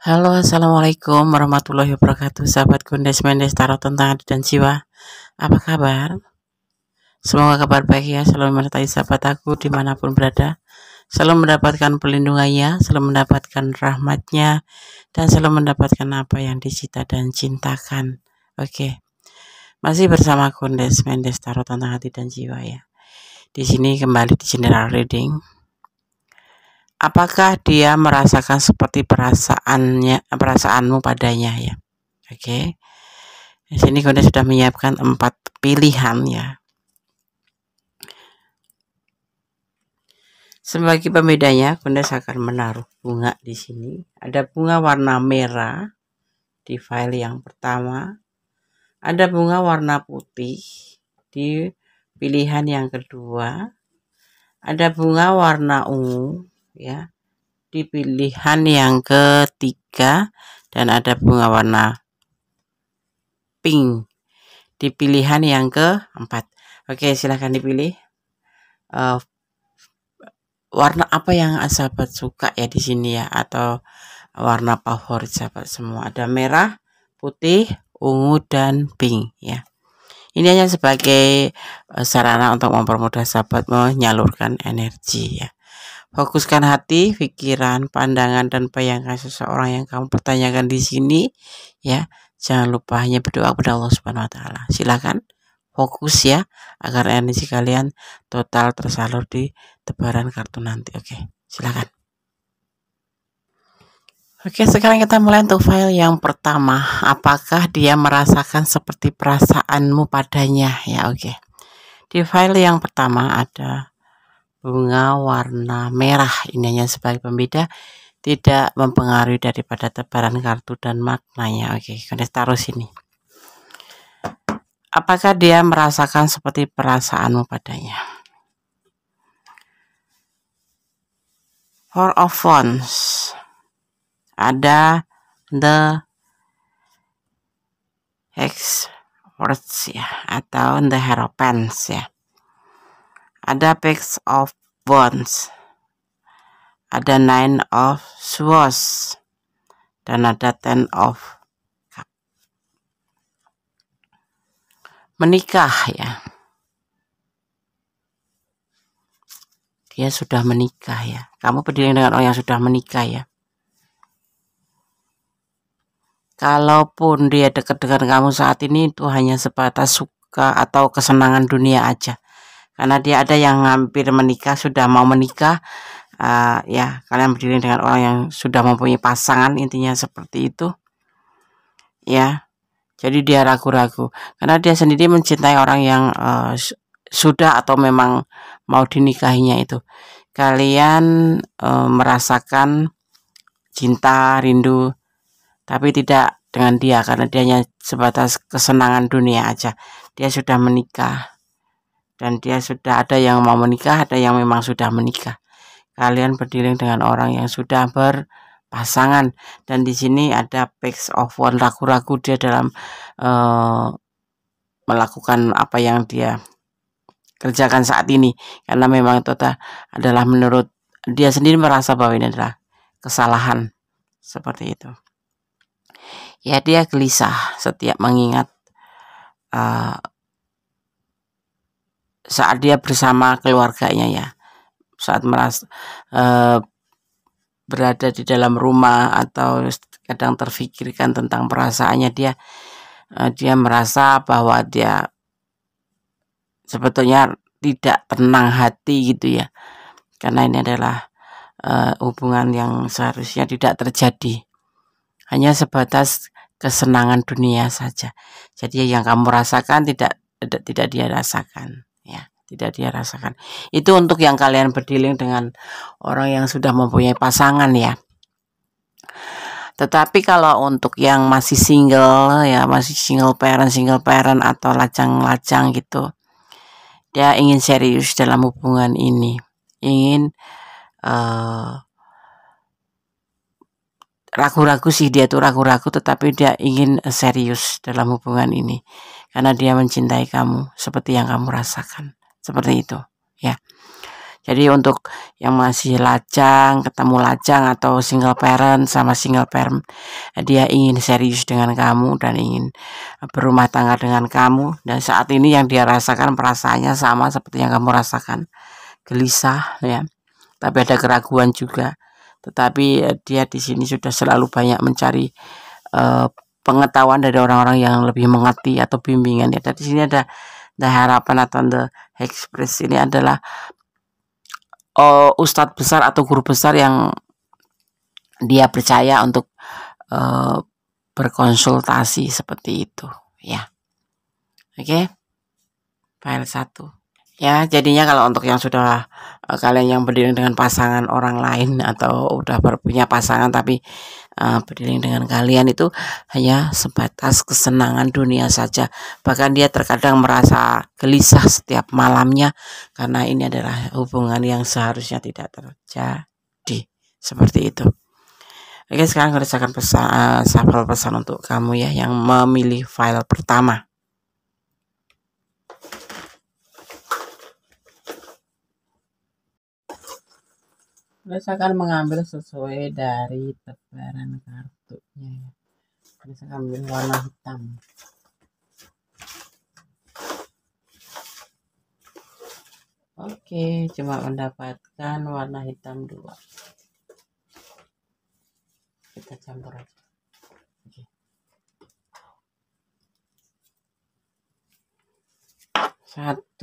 Halo, assalamualaikum warahmatullahi wabarakatuh. Sahabat Gundes Mendes Tarot tentang hati dan jiwa. Apa kabar? Semoga kabar baik ya, selalu menyertai sahabat aku dimanapun berada. Selalu mendapatkan perlindungannya, selalu mendapatkan rahmatnya, dan selalu mendapatkan apa yang dicita dan cintakan. Oke, masih bersama Gundes Mendes Tarot tentang hati dan jiwa ya. Di sini kembali di general reading. Apakah dia merasakan seperti perasaanmu padanya ya? Oke. Di sini Anda sudah menyiapkan 4 pilihan ya. Sebagai pembedanya, Anda akan menaruh bunga di sini. Ada bunga warna merah di file yang pertama. Ada bunga warna putih di pilihan yang kedua. Ada bunga warna ungu ya di pilihan yang ketiga, dan ada bunga warna pink di pilihan yang keempat. Oke, silahkan dipilih warna apa yang sahabat suka ya di sini ya, atau warna favorit sahabat semua. Ada merah, putih, ungu, dan pink ya. Ini hanya sebagai sarana untuk mempermudah sahabat menyalurkan energi ya. Fokuskan hati, pikiran, pandangan, dan bayangkan seseorang yang kamu pertanyakan di sini ya. Jangan lupa hanya berdoa kepada Allah Subhanahu wa taala. Silakan fokus ya, agar energi kalian total tersalur di tebaran kartu nanti. Oke, silakan. Oke, sekarang kita mulai untuk file yang pertama. Apakah dia merasakan seperti perasaanmu padanya ya? Oke. Di file yang pertama ada bunga warna merah. Ini hanya sebagai pembeda, tidak mempengaruhi daripada tebaran kartu dan maknanya. Oke, kita taruh sini. Apakah dia merasakan seperti perasaanmu padanya? Four of Wands. Ada the Hexwords ya, atau the Hierophant ya. Ada Page of Wands, ada Nine of Swords, dan ada Ten of Cups. Menikah ya. Dia sudah menikah ya. Kamu berdiri dengan orang yang sudah menikah ya. Kalaupun dia dekat dengan kamu saat ini, itu hanya sebatas suka atau kesenangan dunia aja. Karena dia ada yang hampir menikah, sudah mau menikah. Ya, kalian berdiri dengan orang yang sudah mempunyai pasangan, intinya seperti itu. Ya, jadi dia ragu-ragu. Karena dia sendiri mencintai orang yang sudah atau memang mau dinikahinya itu. Kalian merasakan cinta, rindu, tapi tidak dengan dia, karena dia hanya sebatas kesenangan dunia aja. Dia sudah menikah. Dan dia sudah ada yang mau menikah, ada yang memang sudah menikah. Kalian berdiri dengan orang yang sudah berpasangan, dan di sini ada Page of Wands, ragu-ragu dia dalam melakukan apa yang dia kerjakan saat ini, karena memang itu adalah menurut dia sendiri merasa bahwa ini adalah kesalahan seperti itu. Ya, dia gelisah setiap mengingat saat dia bersama keluarganya ya, saat merasa berada di dalam rumah atau kadang terfikirkan tentang perasaannya, dia merasa bahwa dia sebetulnya tidak tenang hati gitu ya, karena ini adalah hubungan yang seharusnya tidak terjadi, hanya sebatas kesenangan dunia saja. Jadi yang kamu rasakan tidak dia rasakan ya, tidak dia rasakan. Itu untuk yang kalian berdealing dengan orang yang sudah mempunyai pasangan ya. Tetapi kalau untuk yang masih single ya, masih single parent atau lajang-lajang gitu, dia ingin serius dalam hubungan ini, ingin ragu-ragu sih, dia tuh ragu-ragu, tetapi dia ingin serius dalam hubungan ini karena dia mencintai kamu seperti yang kamu rasakan, seperti itu ya. Jadi untuk yang masih lajang, ketemu lajang atau single parent sama single parent, dia ingin serius dengan kamu dan ingin berumah tangga dengan kamu, dan saat ini yang dia rasakan perasaannya sama seperti yang kamu rasakan, gelisah ya. Tapi ada keraguan juga. Tetapi dia di sini sudah selalu banyak mencari pengetahuan dari orang-orang yang lebih mengerti atau bimbingan ya. Dan di sini ada the harapan atau the express, ini adalah ustadz besar atau guru besar yang dia percaya untuk berkonsultasi seperti itu ya. Oke, file 1 ya. Jadinya kalau untuk yang sudah kalian yang berdiri dengan pasangan orang lain atau udah punya pasangan tapi berdiri dengan kalian, itu hanya sebatas kesenangan dunia saja. Bahkan dia terkadang merasa gelisah setiap malamnya karena ini adalah hubungan yang seharusnya tidak terjadi seperti itu. Oke, sekarang kerjakan sampel pesan untuk kamu ya yang memilih file pertama. Terus akan mengambil sesuai dari tebaran kartunya. Terus akan ambil warna hitam. Oke, cuma mendapatkan warna hitam 2. Kita campur aja. Oke. 1,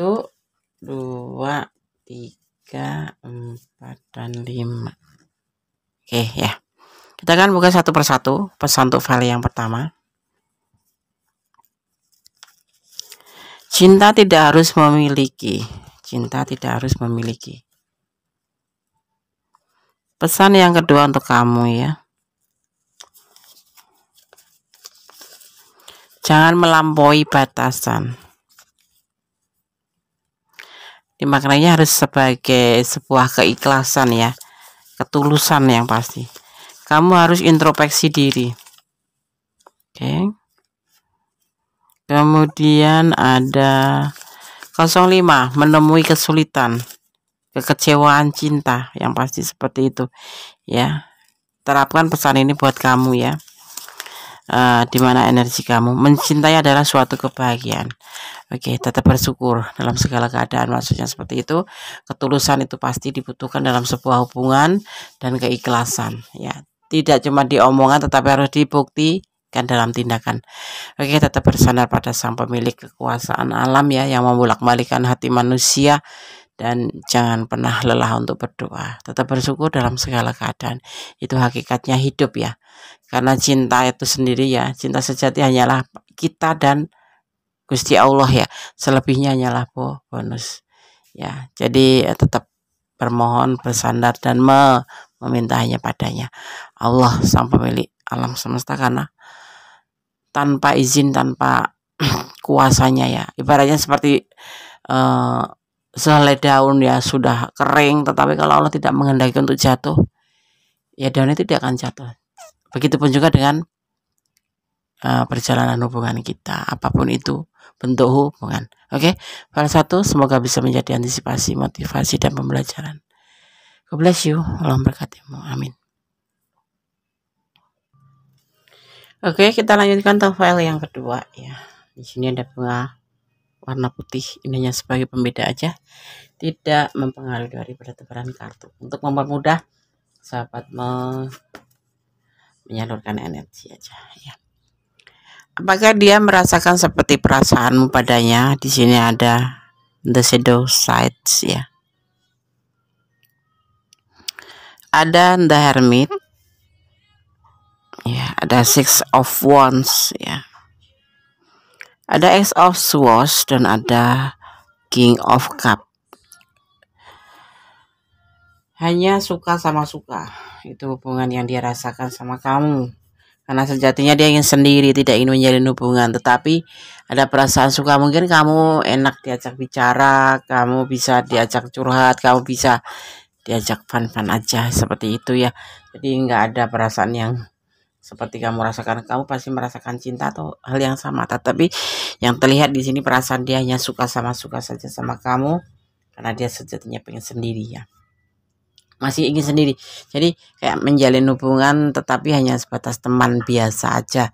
2, 3, 4, dan 5. Oke ya. Kita akan buka satu persatu pesan untuk file yang pertama. Cinta tidak harus memiliki. Cinta tidak harus memiliki. Pesan yang kedua untuk kamu ya. Jangan melampaui batasan. Dimaknanya harus sebagai sebuah keikhlasan ya, ketulusan yang pasti. Kamu harus introspeksi diri. Oke. Kemudian ada 05, menemui kesulitan, kekecewaan cinta, yang pasti seperti itu ya. Terapkan pesan ini buat kamu ya. Dimana energi kamu mencintai adalah suatu kebahagiaan. Oke, tetap bersyukur dalam segala keadaan, maksudnya seperti itu. Ketulusan itu pasti dibutuhkan dalam sebuah hubungan dan keikhlasan ya. Tidak cuma diomongan tetapi harus dibuktikan dalam tindakan. Oke, tetap bersandar pada sang pemilik kekuasaan alam ya, yang membolak-balikan hati manusia, dan jangan pernah lelah untuk berdoa. Tetap bersyukur dalam segala keadaan. Itu hakikatnya hidup ya. Karena cinta itu sendiri ya, cinta sejati hanyalah kita dan Gusti Allah ya. Selebihnya hanyalah bonus ya. Jadi tetap bermohon, bersandar dan meminta hanya padanya, Allah sang pemilik alam semesta, karena tanpa izin, tanpa kuasanya ya, ibaratnya seperti sehelai daun ya, sudah kering tetapi kalau Allah tidak menghendaki untuk jatuh ya, daunnya tidak akan jatuh. Begitupun juga dengan perjalanan hubungan kita, apapun itu bentuk hubungan. Oke, file 1 semoga bisa menjadi antisipasi, motivasi, dan pembelajaran. God bless you, Allah memberkatimu, amin. Oke, kita lanjutkan ke file yang kedua ya. Di sini ada bunga warna putih, ini hanya sebagai pembeda aja, tidak mempengaruhi daripada tebaran kartu, untuk mempermudah sahabat menyalurkan energi aja ya. Apakah dia merasakan seperti perasaanmu padanya? Di sini ada the shadow sides ya. Ada the hermit ya, ada 6 of wands ya. Ada Ace of Swords dan ada King of Cup. Hanya suka sama suka, itu hubungan yang dia rasakan sama kamu. Karena sejatinya dia ingin sendiri, tidak ingin menjalin hubungan. Tetapi ada perasaan suka, mungkin kamu enak diajak bicara, kamu bisa diajak curhat, kamu bisa diajak fun-fun aja, seperti itu ya. Jadi nggak ada perasaan yang seperti kamu rasakan. Kamu pasti merasakan cinta atau hal yang sama. Tetapi yang terlihat di sini perasaan dia hanya suka sama suka saja sama kamu. karena dia sejatinya pengen sendiri ya, masih ingin sendiri. Jadi kayak menjalin hubungan tetapi hanya sebatas teman biasa aja,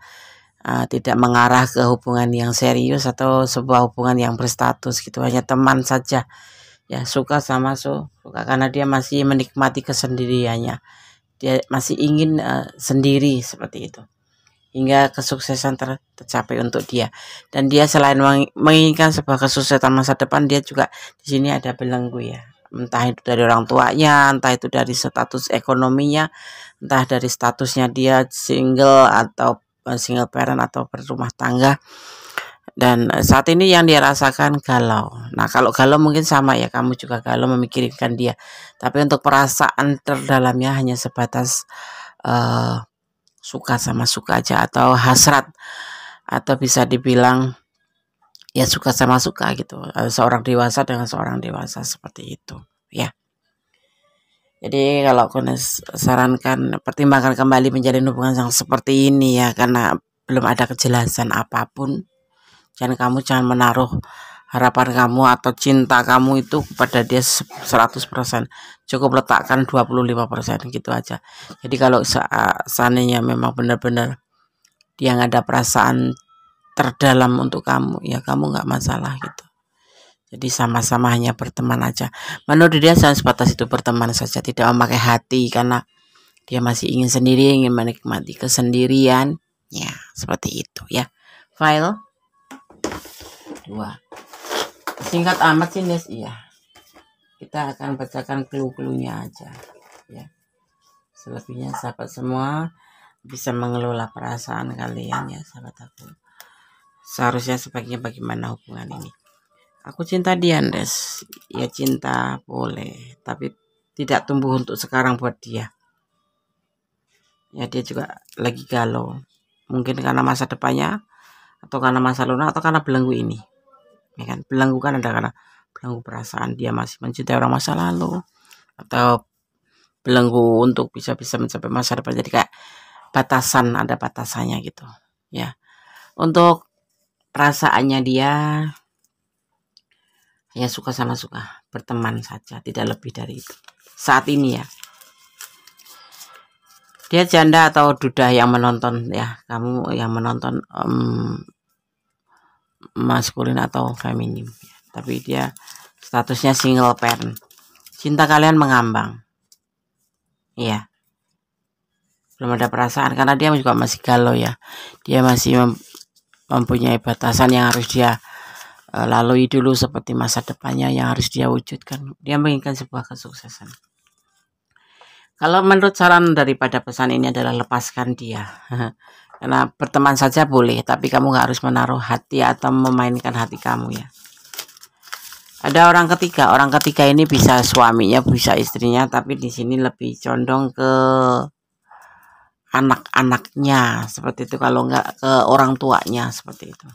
tidak mengarah ke hubungan yang serius atau sebuah hubungan yang berstatus gitu, hanya teman saja ya. Suka sama suka karena dia masih menikmati kesendiriannya, dia masih ingin sendiri seperti itu, hingga kesuksesan tercapai untuk dia. Dan dia selain menginginkan sebuah kesuksesan masa depan, dia juga di sini ada belenggu ya, entah itu dari orang tuanya, entah itu dari status ekonominya, entah dari statusnya dia single atau single parent atau berumah tangga. Dan saat ini yang dia rasakan galau. Nah, kalau galau mungkin sama ya, kamu juga galau memikirkan dia. Tapi untuk perasaan terdalamnya hanya sebatas suka sama suka aja, atau hasrat, atau bisa dibilang ya suka sama suka gitu. Seorang dewasa dengan seorang dewasa seperti itu ya. Jadi kalau aku sarankan, pertimbangkan kembali menjalin hubungan yang seperti ini ya, karena belum ada kejelasan apapun. Jangan menaruh harapan kamu atau cinta kamu itu kepada dia 100%. Cukup letakkan 25% gitu aja. Jadi kalau seandainya memang benar-benar dia nggak ada perasaan terdalam untuk kamu, ya kamu nggak masalah gitu. Jadi sama-sama hanya berteman aja. Menurut dia jangan sebatas itu, berteman saja, tidak memakai hati, karena dia masih ingin sendiri, ingin menikmati kesendirian. Ya, seperti itu ya. File 2. Singkat amat sih Nes, iya. Kita akan bacakan clue-cluenya aja ya. Selebihnya sahabat semua bisa mengelola perasaan kalian ya sahabat aku. Seharusnya sebaiknya bagaimana hubungan ini. Aku cinta dia Nes, ya cinta boleh, tapi tidak tumbuh untuk sekarang buat dia. Ya dia juga lagi galau, mungkin karena masa depannya, atau karena masa lalu, atau karena belenggu ini. Ya kan, belenggu kan ada karena belenggu perasaan, dia masih mencintai orang masa lalu, atau belenggu untuk bisa mencapai masa depan. Jadi kayak batasan, ada batasannya gitu ya. Untuk perasaannya dia ya suka sama suka, berteman saja, tidak lebih dari itu saat ini ya. Dia janda atau duda yang menonton ya, kamu yang menonton maskulin atau feminim ya. Tapi dia statusnya single parent. Cinta kalian mengambang. Iya. Belum ada perasaan karena dia juga masih galau ya. Dia masih mempunyai batasan yang harus dia lalui dulu, seperti masa depannya yang harus dia wujudkan. Dia menginginkan sebuah kesuksesan. Kalau menurut saran daripada pesan ini adalah lepaskan dia. Karena berteman saja boleh, tapi kamu gak harus menaruh hati atau memainkan hati kamu ya. Ada orang ketiga ini bisa suaminya, bisa istrinya, tapi di sini lebih condong ke anak-anaknya seperti itu, kalau enggak ke orang tuanya seperti itu.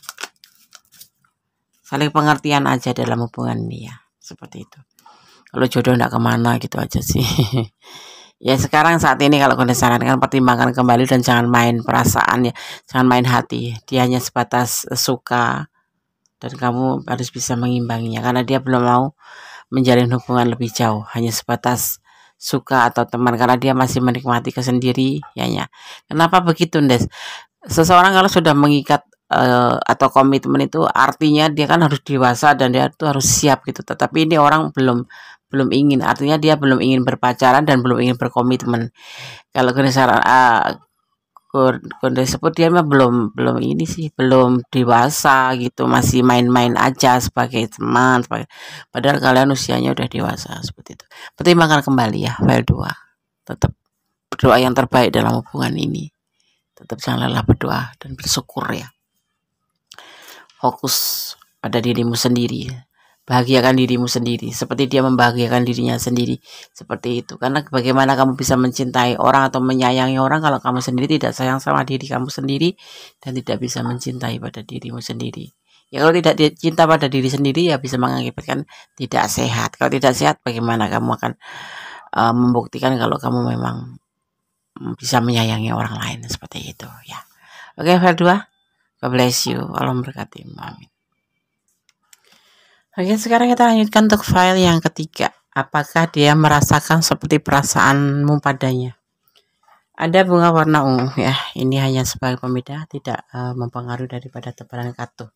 Saling pengertian aja dalam hubungan ini ya, seperti itu. Kalau jodoh enggak kemana gitu aja sih. Ya sekarang saat ini kalau kalian sarankan, pertimbangkan kembali dan jangan main perasaan ya, jangan main hati. Dia hanya sebatas suka dan kamu harus bisa mengimbanginya, karena dia belum mau menjalin hubungan lebih jauh, hanya sebatas suka atau teman, karena dia masih menikmati kesendiriannya. Kenapa begitu Des? Seseorang kalau sudah mengikat atau komitmen itu artinya dia kan harus dewasa dan dia itu harus siap gitu. Tetapi ini orang belum ingin, artinya dia belum ingin berpacaran dan belum ingin berkomitmen. Kalau kondisi sebut dia mah belum ini sih, belum dewasa gitu, masih main-main aja sebagai teman, padahal kalian usianya udah dewasa seperti itu. Pertimbangkan kembali ya, file 2. Tetap berdoa yang terbaik dalam hubungan ini. Tetap jangan lelah berdoa dan bersyukur ya. Fokus pada dirimu sendiri, bahagiakan dirimu sendiri seperti dia membahagiakan dirinya sendiri, seperti itu. Karena bagaimana kamu bisa mencintai orang atau menyayangi orang kalau kamu sendiri tidak sayang sama diri kamu sendiri dan tidak bisa mencintai pada dirimu sendiri. Ya kalau tidak cinta pada diri sendiri ya bisa mengakibatkan tidak sehat. Kalau tidak sehat, bagaimana kamu akan membuktikan kalau kamu memang bisa menyayangi orang lain, seperti itu ya. Oke, file 2. God bless you. Allah memberkati. Amin. Oke, sekarang kita lanjutkan untuk file yang ketiga. Apakah dia merasakan seperti perasaanmu padanya? Ada bunga warna ungu ya. Ini hanya sebagai pembeda, tidak mempengaruhi daripada tebaran kartu.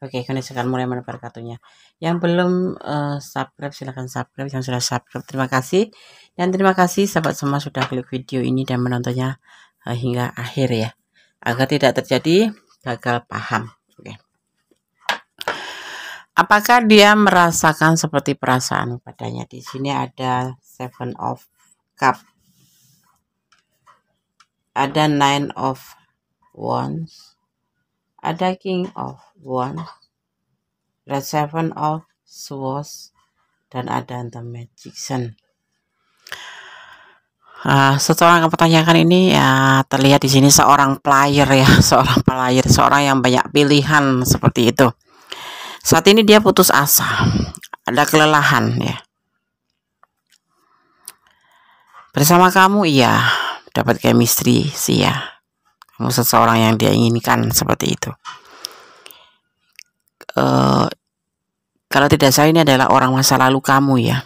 Oke, kini sekarang mulai menebar kartunya. Yang belum subscribe silahkan subscribe. Yang sudah subscribe terima kasih. Dan terima kasih sahabat semua sudah klik video ini dan menontonnya hingga akhir ya. Agar tidak terjadi gagal paham. Oke. Apakah dia merasakan seperti perasaan padanya? Di sini ada Seven of Cup, ada Nine of Wands, ada King of Wands, ada Seven of Swords, dan ada The Magician. Setelah mempertanyakan ini ya terlihat di sini seorang player ya, seorang yang banyak pilihan seperti itu. Saat ini dia putus asa, ada kelelahan ya. Bersama kamu iya dapat chemistry sih ya. Kamu seseorang yang dia inginkan seperti itu. Kalau tidak salah ini adalah orang masa lalu kamu ya,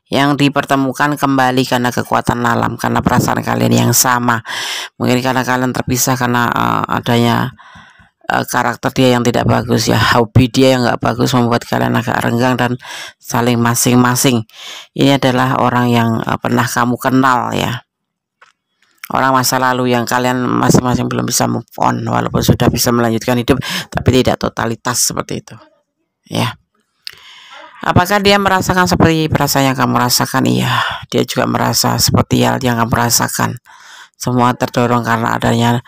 yang dipertemukan kembali karena kekuatan alam, karena perasaan kalian yang sama. Mungkin karena kalian terpisah karena adanya karakter dia yang tidak bagus ya, hobi dia yang nggak bagus membuat kalian agak renggang dan saling masing-masing. Ini adalah orang yang pernah kamu kenal ya, orang masa lalu yang kalian masing-masing belum bisa move on walaupun sudah bisa melanjutkan hidup tapi tidak totalitas seperti itu ya. Apakah dia merasakan seperti perasaan yang kamu rasakan? Iya, dia juga merasa seperti hal yang kamu rasakan. Semua terdorong karena adanya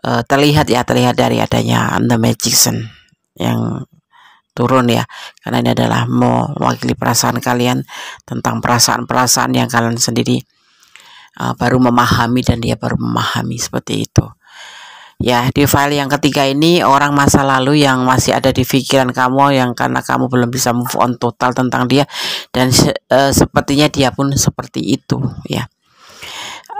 terlihat dari adanya The Magician yang turun ya, karena ini adalah mewakili perasaan kalian tentang perasaan-perasaan yang kalian sendiri baru memahami dan dia baru memahami seperti itu ya. Di file yang ketiga ini orang masa lalu yang masih ada di pikiran kamu, yang karena kamu belum bisa move on total tentang dia, dan sepertinya dia pun seperti itu ya.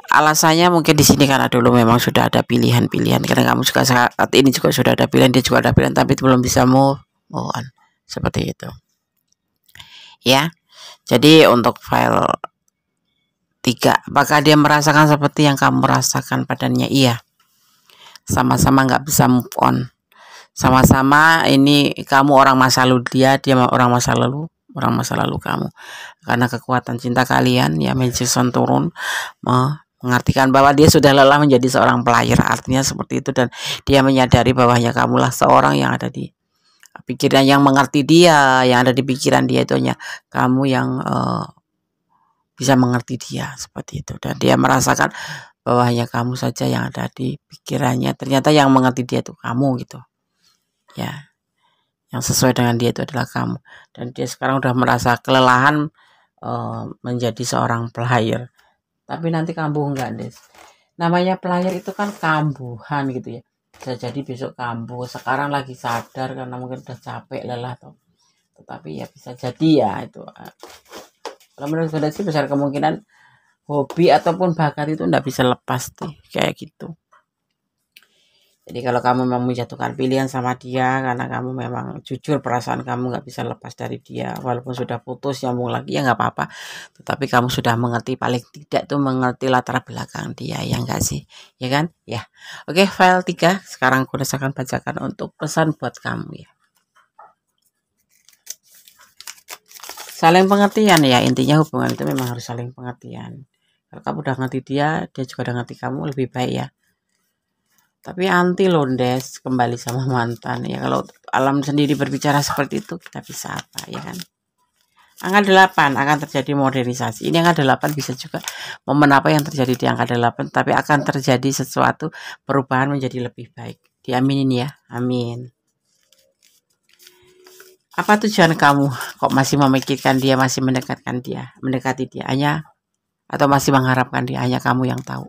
Alasannya mungkin di sini karena dulu memang sudah ada pilihan-pilihan, karena kamu juga saat ini juga sudah ada pilihan, dia juga ada pilihan, tapi belum bisa move on seperti itu ya. Jadi untuk file 3, apakah dia merasakan seperti yang kamu rasakan padanya? Iya, sama-sama nggak bisa move on, sama-sama ini kamu orang masa lalu dia orang masa lalu kamu, karena kekuatan cinta kalian ya. Magician turun mengartikan bahwa dia sudah lelah menjadi seorang player, artinya seperti itu, dan dia menyadari bahwa kamulah seorang yang ada di pikiran, yang mengerti dia, yang ada di pikiran dia, itu hanya kamu yang bisa mengerti dia seperti itu, dan dia merasakan bahwa hanya kamu saja yang ada di pikirannya. Ternyata yang mengerti dia itu kamu gitu ya, yang sesuai dengan dia itu adalah kamu, dan dia sekarang udah merasa kelelahan menjadi seorang player. Tapi nanti kambuh enggak, Des? Namanya player itu kan kambuhan gitu ya. Bisa jadi besok kambuh, sekarang lagi sadar karena mungkin udah capek, lelah tuh. Tetapi ya bisa jadi ya itu. Kalau menurut saya sih besar kemungkinan hobi ataupun bakat itu enggak bisa lepas tuh, kayak gitu. Jadi kalau kamu memang menjatuhkan pilihan sama dia karena kamu memang jujur perasaan kamu nggak bisa lepas dari dia, walaupun sudah putus nyambung lagi ya nggak apa-apa, tetapi kamu sudah mengerti, paling tidak tuh mengerti latar belakang dia, ya enggak sih, ya kan ya. Oke, file 3 sekarang aku akan bacakan untuk pesan buat kamu ya. Saling pengertian ya, intinya hubungan itu memang harus saling pengertian. Kalau kamu udah ngerti dia, dia juga udah ngerti kamu, lebih baik ya. Tapi anti londes kembali sama mantan ya. Kalau alam sendiri berbicara seperti itu, kita bisa apa ya kan. Angka 8 akan terjadi modernisasi. Ini angka 8 bisa juga momen apa yang terjadi di angka 8, tapi akan terjadi sesuatu perubahan menjadi lebih baik. Diaminin ya, amin. Apa tujuan kamu kok masih memikirkan dia, masih mendekati dia hanya, atau masih mengharapkan dia? Hanya kamu yang tahu.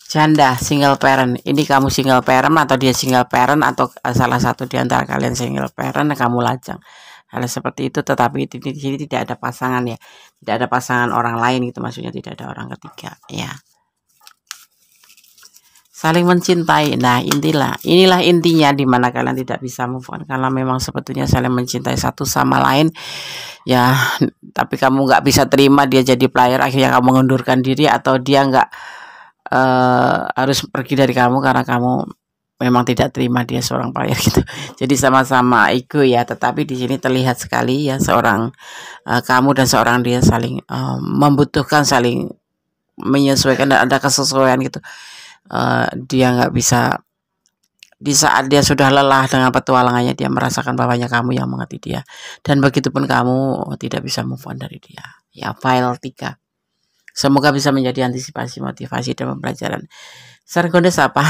Janda, single parent. Ini kamu single parent atau dia single parent, atau salah satu di antara kalian single parent, kamu lajang. Hal seperti itu, tetapi di sini tidak ada pasangan ya. Tidak ada pasangan orang lain gitu, maksudnya tidak ada orang ketiga ya. saling mencintai. Nah, inilah intinya di mana kalian tidak bisa move on, karena memang sebetulnya saling mencintai satu sama lain ya. Tapi kamu nggak bisa terima dia jadi player, akhirnya kamu mengundurkan diri, atau dia nggak harus pergi dari kamu karena kamu memang tidak terima dia seorang player gitu. Jadi sama-sama ego ya, tetapi di sini terlihat sekali ya seorang kamu dan seorang dia saling membutuhkan, saling menyesuaikan, dan ada kesesuaian gitu. Dia nggak bisa, di saat dia sudah lelah dengan petualangannya, dia merasakan bahwanya kamu yang mengerti dia, dan begitupun kamu tidak bisa move on dari dia ya. File 3 semoga bisa menjadi antisipasi, motivasi, dan pembelajaran. Sargondes apa?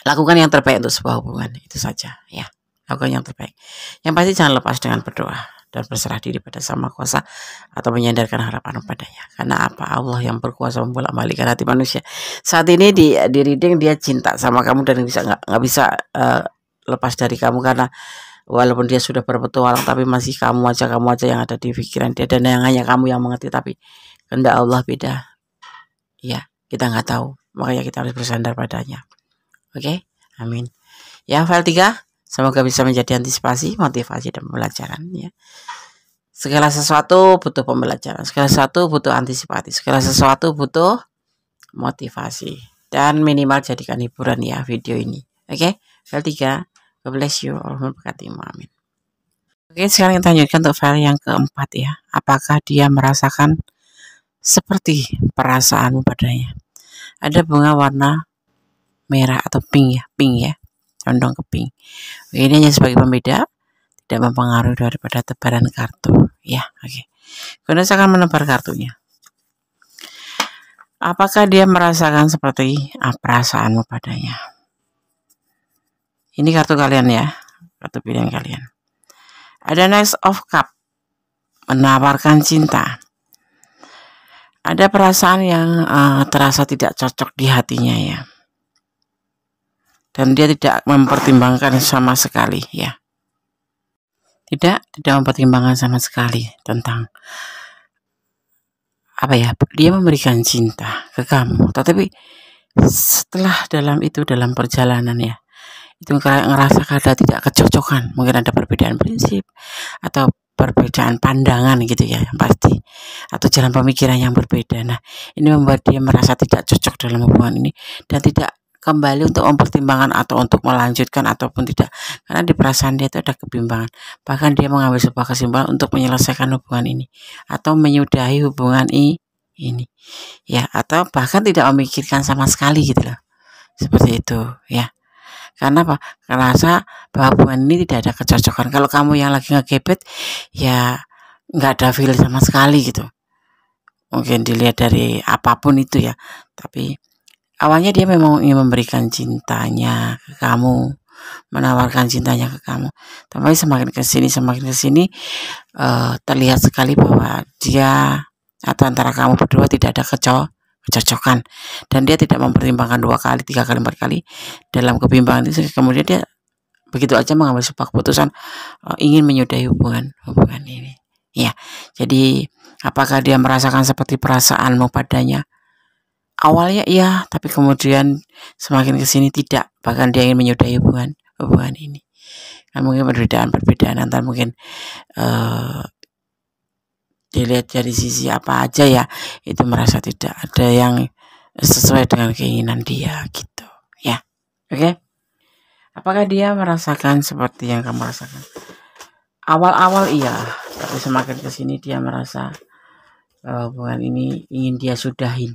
Lakukan yang terbaik untuk sebuah hubungan, itu saja ya. Lakukan yang terbaik. Yang pasti jangan lepas dengan berdoa dan berserah diri pada Sang Maha Kuasa, atau menyandarkan harapan padanya. Karena apa? Allah yang berkuasa membolak-balikkan hati manusia. Saat ini di reading dia cinta sama kamu dan nggak bisa lepas dari kamu, karena walaupun dia sudah berpetualang, tapi masih kamu aja yang ada di pikiran dia, dan yang hanya kamu yang mengerti. Tapi kehendak Allah beda. Ya, kita nggak tahu. Makanya kita harus bersandar padanya. Oke, amin. Ya, file 3 semoga bisa menjadi antisipasi, motivasi, dan pembelajaran ya. Segala sesuatu butuh pembelajaran, segala sesuatu butuh antisipasi, segala sesuatu butuh motivasi, dan minimal jadikan hiburan ya video ini. Oke, file 3. God bless you, Allah memberkatimu, amin. Oke, sekarang kita lanjutkan untuk file yang keempat ya. Apakah dia merasakan seperti perasaanmu padanya? Ada bunga warna merah atau pink ya, condong ke pink. Ini hanya sebagai pembeda, tidak mempengaruhi daripada tebaran kartu ya. Oke, kemudian saya akan menebar kartunya. Apakah dia merasakan seperti perasaanmu padanya? Ini kartu kalian ya, kartu pilihan kalian. Ada Knight of Cup, menawarkan cinta. Ada perasaan yang terasa tidak cocok di hatinya ya, dan dia tidak mempertimbangkan sama sekali ya. Tidak mempertimbangkan sama sekali tentang apa ya, dia memberikan cinta ke kamu, tetapi setelah dalam perjalanan ya, itu ngerasa ada tidak kecocokan, mungkin ada perbedaan prinsip atau perbedaan pandangan gitu ya, yang pasti, atau jalan pemikiran yang berbeda. Nah, ini membuat dia merasa tidak cocok dalam hubungan ini, dan tidak kembali untuk mempertimbangkan atau untuk melanjutkan ataupun tidak, karena di perasaan dia itu ada kebimbangan. Bahkan dia mengambil sebuah kesimpulan untuk menyelesaikan hubungan ini atau menyudahi hubungan ini ya, atau bahkan tidak memikirkan sama sekali gitu loh, seperti itu ya. Karena apa? Merasa bahwa hubungan ini tidak ada kecocokan. Kalau kamu yang lagi ngegebet ya nggak ada feel sama sekali gitu, mungkin dilihat dari apapun itu ya. Tapi awalnya dia memang ingin memberikan cintanya ke kamu, menawarkan cintanya ke kamu. Tapi semakin kesini terlihat sekali bahwa dia atau antara kamu berdua tidak ada kecocokan, dan dia tidak mempertimbangkan 2 kali, 3 kali, 4 kali dalam kebimbangan itu. Kemudian dia begitu aja mengambil sebuah keputusan ingin menyudahi hubungan ini ya. Jadi apakah dia merasakan seperti perasaanmu padanya? Awalnya iya, tapi kemudian semakin kesini tidak, bahkan dia ingin menyudahi hubungan ini. Kan mungkin perbedaan antara mungkin dilihat dari sisi apa aja ya, itu merasa tidak ada yang sesuai dengan keinginan dia gitu ya. Oke, apakah dia merasakan seperti yang kamu rasakan? Awal-awal iya, tapi semakin kesini dia merasa hubungan ini ingin dia sudahin,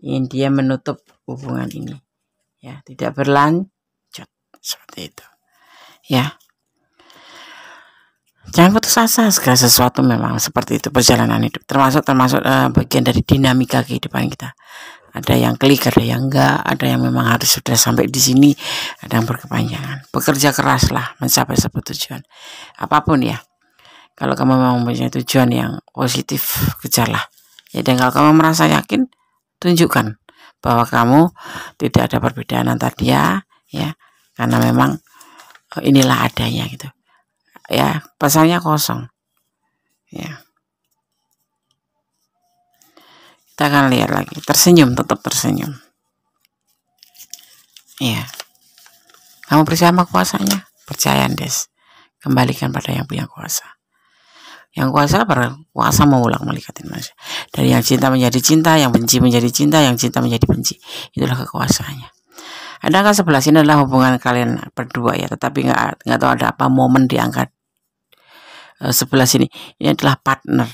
ingin dia menutup hubungan ini ya, tidak berlanjut, seperti itu ya. Jangan putus asa, segala sesuatu memang seperti itu perjalanan hidup, termasuk bagian dari dinamika kehidupan kita. Ada yang klik, ada yang enggak, ada yang memang harus sudah sampai di sini, ada yang berkepanjangan. Bekerja keraslah mencapai sebuah tujuan apapun ya. Kalau kamu memang mempunyai tujuan yang positif, kejarlah ya. Dan kalau kamu merasa yakin, tunjukkan bahwa kamu tidak ada perbedaan antara dia ya, karena memang inilah adanya gitu ya, pasalnya kosong ya. Kita akan lihat lagi, tersenyum, tetap tersenyum. Ya, kamu percaya sama kuasanya? Percaya, Des. Kembalikan pada yang punya kuasa. Yang kuasa berkuasa membolak-balikin manusia. Dari yang cinta menjadi cinta, yang benci menjadi cinta, yang cinta menjadi benci. Itulah kekuasaannya. Adakah sebelah sini adalah hubungan kalian berdua ya, tetapi nggak tahu ada apa momen diangkat sebelah sini. Ini adalah partner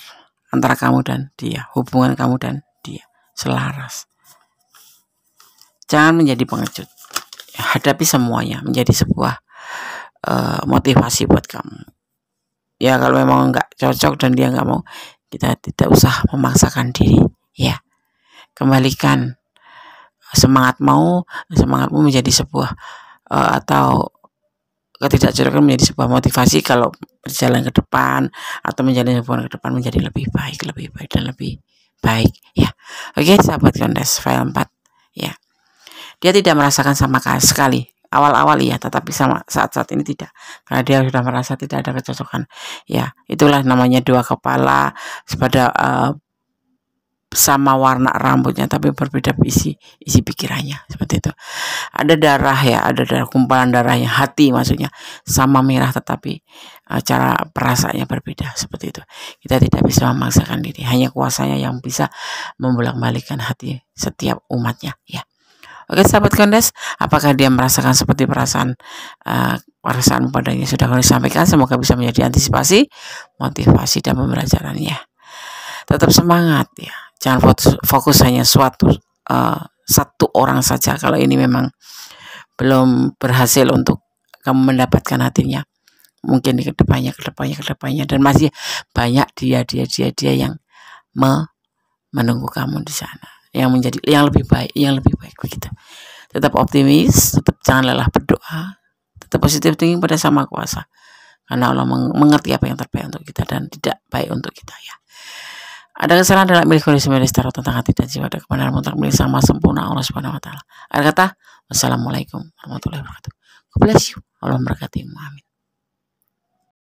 antara kamu dan dia, hubungan kamu dan dia selaras. Jangan menjadi pengecut. Hadapi semuanya menjadi sebuah motivasi buat kamu. Ya kalau memang nggak cocok dan dia nggak mau, kita tidak usah memaksakan diri. Ya, kembalikan semangatmu menjadi sebuah atau ketidakcocokan menjadi sebuah motivasi kalau berjalan ke depan atau menjalin hubungan ke depan menjadi lebih baik dan lebih baik. Ya, oke sahabat Kondes, file 4 ya. Dia tidak merasakan sama sekali awal-awal ya, tetapi sama saat-saat ini tidak, karena dia sudah merasa tidak ada kecocokan. Ya, itulah namanya dua kepala pada sama warna rambutnya tapi berbeda isi pikirannya, seperti itu. Ada darah ya, ada darah, kumpalan darahnya, hati maksudnya sama merah, tetapi cara perasaannya berbeda, seperti itu. Kita tidak bisa memaksakan diri, hanya kuasanya yang bisa membolak-balikkan hati setiap umatnya ya. Oke sahabat Kondes, apakah dia merasakan seperti perasaan padanya sudah kami sampaikan? Semoga bisa menjadi antisipasi, motivasi dan pembelajarannya. Tetap semangat ya, jangan fokus hanya satu orang saja. Kalau ini memang belum berhasil untuk kamu mendapatkan hatinya, mungkin di kedepannya dan masih banyak dia yang menunggu kamu di sana, yang menjadi yang lebih baik begitu. Tetap optimis, tetap jangan lelah berdoa, tetap positif thinking pada Sama Kuasa, karena Allah mengerti apa yang terbaik untuk kita dan tidak baik untuk kita ya. Ada kesalahan dalam milik kondisi medis taruh tentang hati dan jiwa, ada kebenaran mutlak milik Sama Sempurna Allah Subhanahu wa taala. Ada kata wassalamualaikum warahmatullahi wabarakatuh. God bless you. Allah memberkatimu. Amin.